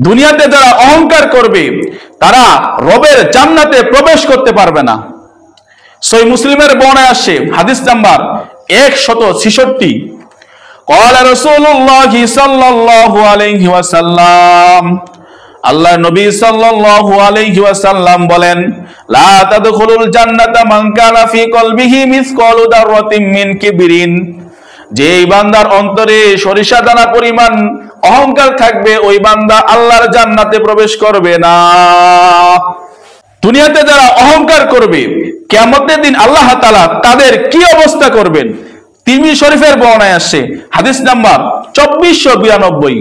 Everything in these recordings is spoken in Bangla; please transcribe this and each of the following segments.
দুনিয়াতে যারা অহংকার করবে তারা রবের জান্নাতে প্রবেশ করতে পারবে না। সহিহ মুসলিমের বর্ণনায় আসে হাদিস নাম্বার 166, قال رسول الله صلى الله عليه وسلم, আল্লাহর নবী সাল্লাল্লাহু আলাইহি ওয়াসাল্লাম বলেন, লা তাদখুলুল জান্নাতা মান কানা ফি কলবিহি মিসকালু দাররাতিন মিন কিবরিন, যে বান্দার অন্তরে সরিষা দানা পরিমাণ অহংকার থাকবে ওই বান্দা আল্লাহর জান্নাতে প্রবেশ করবে না। দুনিয়াতে যারা অহংকার করবে কিয়ামতের দিন আল্লাহ তাআলা তাদের কি অবস্থা করবেন? তিরমিজি শরীফের বর্ণনায় আসে হাদিস নাম্বার 2492,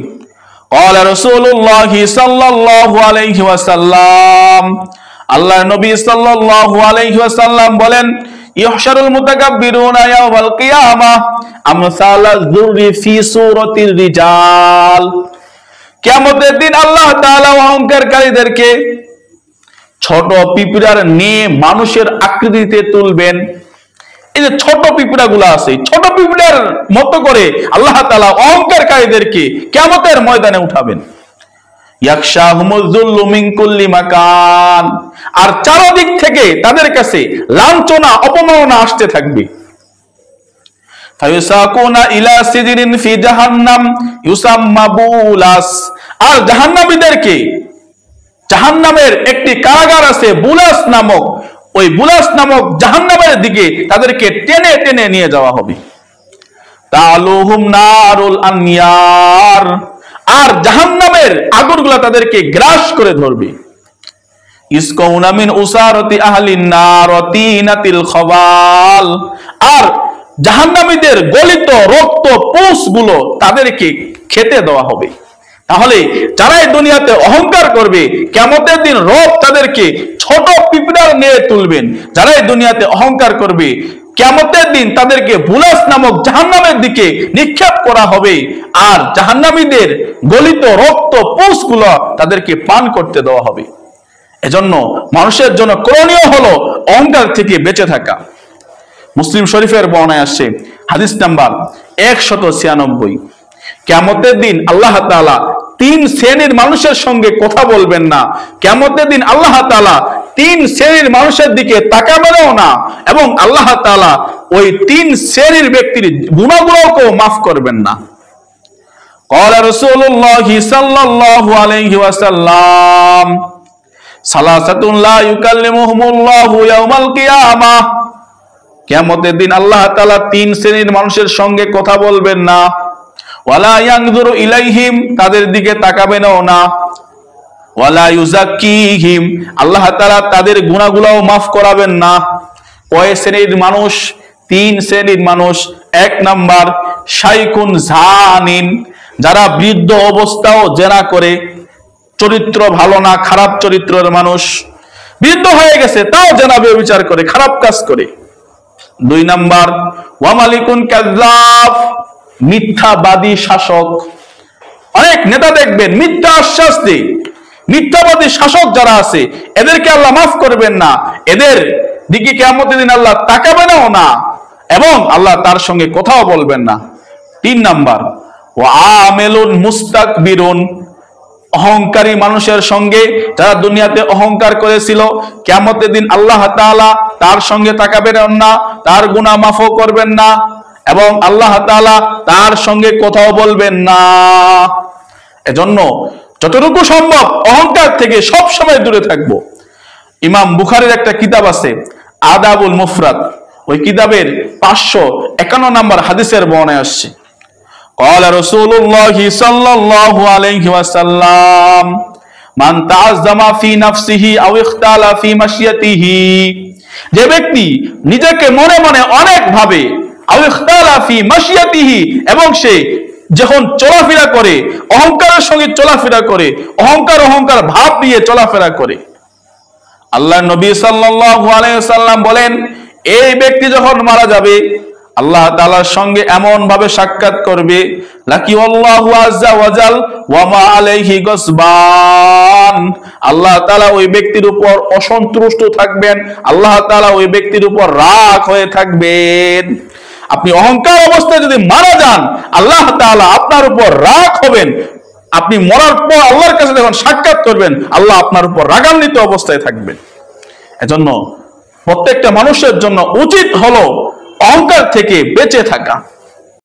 قال رسول الله صلى الله عليه وسلم, আল্লাহর নবী সাল্লাল্লাহু আলাইহি ওয়াসাল্লাম বলেন, ইহশারুল মুতাকাব্বিরুনা ইয়াওমাল কিয়ামাহ আমসালাজ যুররি ফি সূরাতির রিজাল, কিয়ামতের দিন আল্লাহ তাআলা অহংকারকারীদেরকে ছোট পিঁপড়ার নিয়ে মানুষের আকৃতিতে তুলবেন। এই যে ছোট পিঁপড়াগুলো আছে, ছোট পিঁপড়ার মতো করে আল্লাহ তাআলা অহংকারকারীদেরকে কিয়ামতের ময়দানে উঠাবেন। ইয়াকশাহুমুল যুল্লু মিন কুল্লি মাকান, আর চারদিক থেকে তাদের কাছে লাঞ্ছনা অপমাননা আসতে থাকবে। ফায়ুসাকুনা ইলা সিজরিন ফি জাহান্নাম ইউসাম্মা বুলাস, আর জাহান্নামীদেরকে জাহান্নামের একটি কারাগার আছে বুলাস নামক, ওই বুলাস নামক জাহান্নামের দিকে তাদেরকে টেনে টেনে নিয়ে যাওয়া হবে। তালুহুম নারুল আনয়ার, আর জাহান্নামের আগুনগুলো তাদেরকে গ্রাস করে ধরবে। ইসকাউনা মিন উসারাতি আহলিন নার ওয়া তিনাতিল খাবাল, আর জাহান্নামীদের গলিত রক্ত পুঁছগুলো তাদেরকে খেতে দেওয়া হবে। তাহলে যারা এই দুনিয়াতে অহংকার করবে কিয়ামতের দিন রব তাদেরকে ছোট পিঁপড়ার নিয়ে তুলবেন। যারা এই দুনিয়াতে অহংকার করবে কিয়ামতের দিন তাদেরকে বুলাস নামক জাহান্নামের দিকে নিক্ষেপ করা হবে, আর জাহান্নামীদের গলিত রক্ত পুঁছগুলো তাদেরকে পান করতে দেওয়া হবে। এজন্য মানুষের জন্য করণীয় হলো অহংকার থেকে বেঁচে থাকা। মুসলিম শরীফের বর্ণনায় আসে হাদিস নাম্বার 196, কিয়ামতের দিন আল্লাহ তাআলা 3 শ্রেণীর মানুষের সঙ্গে কথা বলবেন না। কিয়ামতের দিন আল্লাহ তাআলা 3 শ্রেণীর মানুষের দিকে তাকাবেনও না, এবং আল্লাহ তাআলা ওই 3 শ্রেণীর ব্যক্তির গুনাহগুলোকে মাফ করবেন না। قال رسول الله صلى الله عليه وسلم, সালাসাতুন লা ইউকাল্লিমুহুমুল্লাহু ইয়াওমাল কিয়ামাহ, কিয়ামতের দিন আল্লাহ তাআলা 3 শ্রেণীর মানুষের সঙ্গে কথা বলবেন না। ওয়ালা ইয়ানজুরু ইলাইহিম, তাদের দিকে তাকাবেনও না। ওয়ালা ইউযাক্কিহিম, আল্লাহ তাআলা তাদের গুনাহগুলোও মাফ করাবেন না। কয় শ্রেণীর মানুষ? 3 শ্রেণীর মানুষ। 1 নাম্বার শাইখুন জানিন, যারা বৃদ্ধ অবস্থাও জেনা করে, চরিত্র ভালো না, খারাপ চরিত্রের মানুষ, বৃদ্ধ হয়ে গেছে তাও জেনা ব্যভিচার করে, খারাপ কাজ করে। 2 নাম্বার ওয়া মালিকুন কাযযাব, মিথ্যাবাদী শাসক। অনেক নেতা দেখবেন মিথ্যা আশ্বাস দেয়, মিথ্যাবাদী শাসক যারা আছে এদেরকে আল্লাহ মাফ করবেন না, এদের দিকে কিয়ামতের দিন আল্লাহ তাকাবেনও না, এবং আল্লাহ তার সঙ্গে কথাও বলবেন না। 3 নাম্বার ওয়া আমিলুন মুস্তাকবিরুন, অহংকারী মানুষের সঙ্গে যারা দুনিয়াতে অহংকার করেছিল কিয়ামতের দিন আল্লাহ তাআলা তার সঙ্গে তাকাবেন না, তার গুনাহ মাফও করবেন না, এবং আল্লাহ তাআলা তার সঙ্গে কথাও বলবেন না। এজন্য যতটুকু সম্ভব অহংকার থেকে সব সময় দূরে থাকবো। ইমাম বুখারীর একটা কিতাব আছে আদাবুল মুফরাদ, ওই কিতাবের 551 নম্বর হাদিসের বর্ণনায় আসছে, قال رسول الله صلى الله عليه وسلم, من تعظم في نفسه او اختال في مشيته, যে ব্যক্তি নিজেকে মনে মনে অনেক ভাবে, আও ইখতালা ফি মাশিয়াতিহি, এবং সে যখন চলাফেরা করে অহংকারের সঙ্গে চলাফেরা করে, অহংকার ভাব নিয়ে চলাফেরা করে, আল্লাহর নবী সাল্লাল্লাহু আলাইহি ওয়াসাল্লাম বলেন, এই ব্যক্তি যখন মারা যাবে আল্লাহ তাআলার সঙ্গে এমন ভাবে সাক্ষাৎ করবে, লাকি আল্লাহু আযজা ওয়া জাল ওয়া মা আলাইহি গসবান, আল্লাহ তাআলা ওই ব্যক্তির উপর অসন্তুষ্ট থাকবেন, আল্লাহ তাআলা ওই ব্যক্তির উপর রাগ হয়ে থাকবেন। আপনি অহংকার অবস্থায় যদি মারা যান আল্লাহ তাআলা আপনার উপর রাগ হবেন, আপনি মরার পর আল্লাহর কাছে যখন সাক্ষাৎ করবেন, আল্লাহ আপনার উপর রাগান্বিত অবস্থায় থাকবেন। এজন্য প্রত্যেকটা মানুষের জন্য উচিত হলো অহংকার থেকে বেঁচে থাকা।